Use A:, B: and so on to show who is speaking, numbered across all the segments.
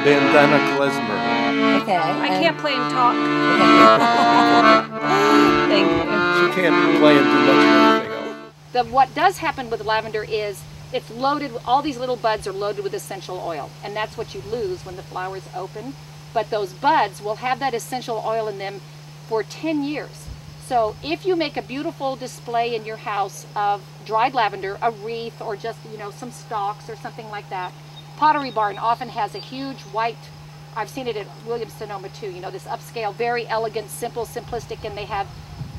A: bandana klezmer.
B: Okay.
C: I can't play and talk.
B: Thank you.
A: She can't play and do much of anything else.
C: What does happen with lavender is it's loaded, all these little buds are loaded with essential oil, and that's what you lose when the flowers open. But those buds will have that essential oil in them for 10 years. So if you make a beautiful display in your house of dried lavender, a wreath, or just, you know, some stalks or something like that, Pottery Barn often has a huge white, I've seen it at Williams-Sonoma too, you know, this upscale, very elegant, simple, simplistic, and they have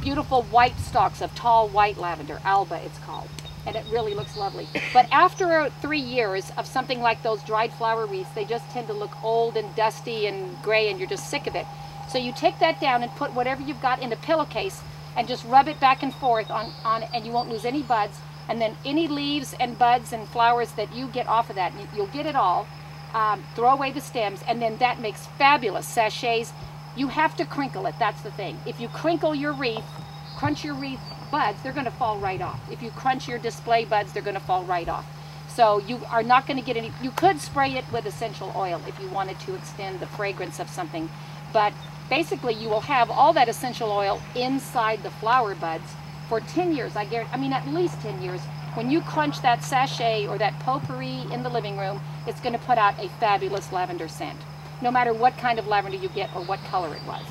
C: beautiful white stalks of tall white lavender, alba it's called, and it really looks lovely. But after 3 years of something like those dried flower wreaths, they just tend to look old and dusty and gray, and you're just sick of it. So you take that down and put whatever you've got in a pillowcase and just rub it back and forth on and you won't lose any buds. And then any leaves and buds and flowers that you get off of that, you'll get it all. Throw away the stems, and then that makes fabulous sachets. You have to crinkle it, that's the thing. If you crinkle your wreath, crunch your wreath buds, they're going to fall right off. If you crunch your display buds, they're going to fall right off. So you are not going to get any, you could spray it with essential oil if you wanted to extend the fragrance of something, but basically you will have all that essential oil inside the flower buds for 10 years, I guarantee, I mean at least 10 years. When you crunch that sachet or that potpourri in the living room, it's going to put out a fabulous lavender scent, no matter what kind of lavender you get or what color it was.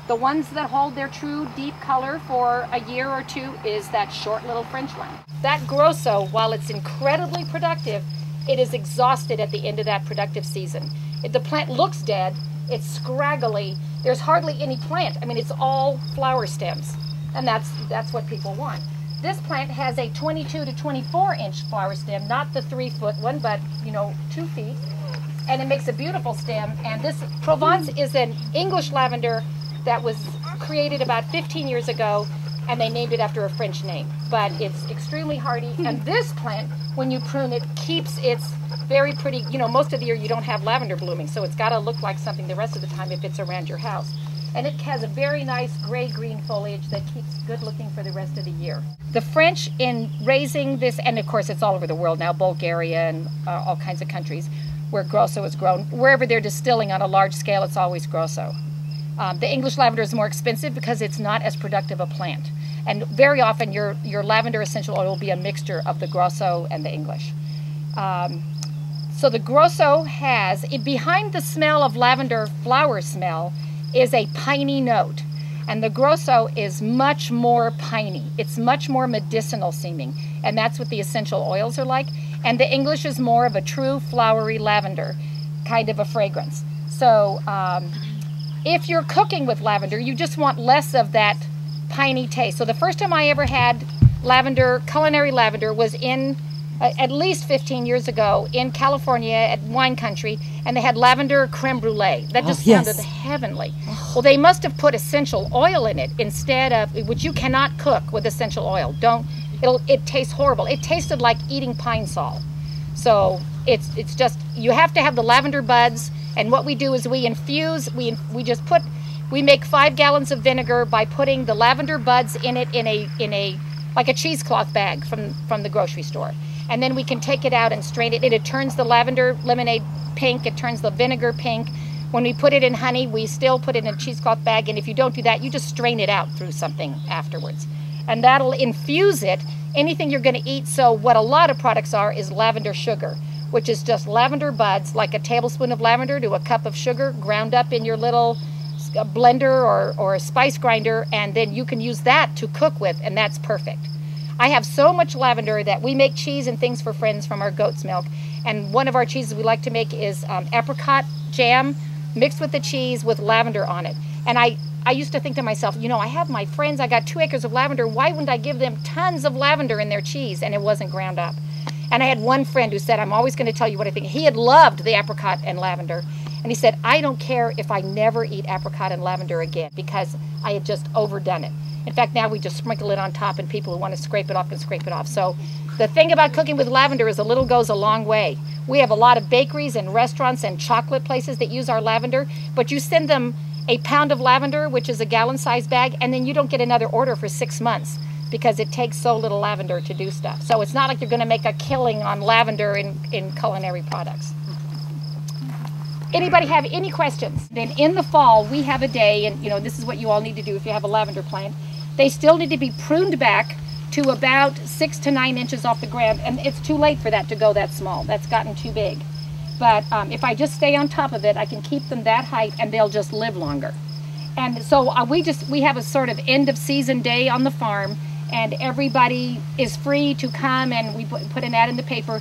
C: The ones that hold their true deep color for a year or two is that short little French one. That Grosso, while it's incredibly productive, it is exhausted at the end of that productive season. If the plant looks dead, it's scraggly, there's hardly any plant. I mean, it's all flower stems, and that's what people want. This plant has a 22 to 24 inch flower stem, not the 3-foot one, but 2 feet, and it makes a beautiful stem. And this Provence is an English lavender that was created about 15 years ago, and they named it after a French name, but it's extremely hardy. And this plant, when you prune it, keeps its very pretty, most of the year you don't have lavender blooming, so it's got to look like something the rest of the time if it's around your house. And it has a very nice gray-green foliage that keeps good looking for the rest of the year. The French, in raising this, and of course it's all over the world now, Bulgaria and all kinds of countries where Grosso is grown, wherever they're distilling on a large scale, it's always Grosso. The English lavender is more expensive because it's not as productive a plant. And very often your lavender essential oil will be a mixture of the Grosso and the English. So the Grosso has, behind the smell of lavender flower smell, is a piney note, and the Grosso is much more piney. It's much more medicinal seeming, and that's what the essential oils are like. And the English is more of a true flowery lavender kind of a fragrance. So if you're cooking with lavender, you just want less of that piney taste. So the first time I ever had lavender, culinary lavender, was in at least 15 years ago in California at wine country, and they had lavender creme brulee. That just sounded heavenly. Well, they must have put essential oil in it instead of, which you cannot cook with essential oil. It tastes horrible. It tasted like eating pine sol. So it's just, you have to have the lavender buds, and what we do is we infuse, we make 5 gallons of vinegar by putting the lavender buds in it in a like a cheesecloth bag from the grocery store. And then we can take it out and strain it, and it turns the lavender lemonade pink, it turns the vinegar pink. When we put it in honey, we still put it in a cheesecloth bag, and if you don't do that, you just strain it out through something afterwards. And that'll infuse it, anything you're gonna eat. So what a lot of products are is lavender sugar, which is just lavender buds, like a tablespoon of lavender to a cup of sugar, ground up in your little blender or a spice grinder, and then you can use that to cook with, and that's perfect. I have so much lavender that we make cheese and things for friends from our goat's milk, and one of our cheeses we like to make is apricot jam mixed with the cheese with lavender on it. And I used to think to myself, I have my friends, I got 2 acres of lavender, why wouldn't I give them tons of lavender in their cheese? And it wasn't ground up. And I had one friend who said, I'm always going to tell you what I think. He had loved the apricot and lavender, and he said, I don't care if I never eat apricot and lavender again, because I had just overdone it. In fact, now we just sprinkle it on top, and people who want to scrape it off can scrape it off. So the thing about cooking with lavender is a little goes a long way. We have a lot of bakeries and restaurants and chocolate places that use our lavender, but you send them a pound of lavender, which is a gallon-sized bag, and then you don't get another order for 6 months because it takes so little lavender to do stuff. So it's not like you're going to make a killing on lavender in culinary products. Anybody have any questions? Then in the fall, we have a day, and this is what you all need to do if you have a lavender plant. They still need to be pruned back to about 6 to 9 inches off the ground, and it's too late for that to go that small. That's gotten too big. But if I just stay on top of it, I can keep them that height, and they'll just live longer. And so we have a sort of end of season day on the farm, and everybody is free to come, and we put an ad in the paper.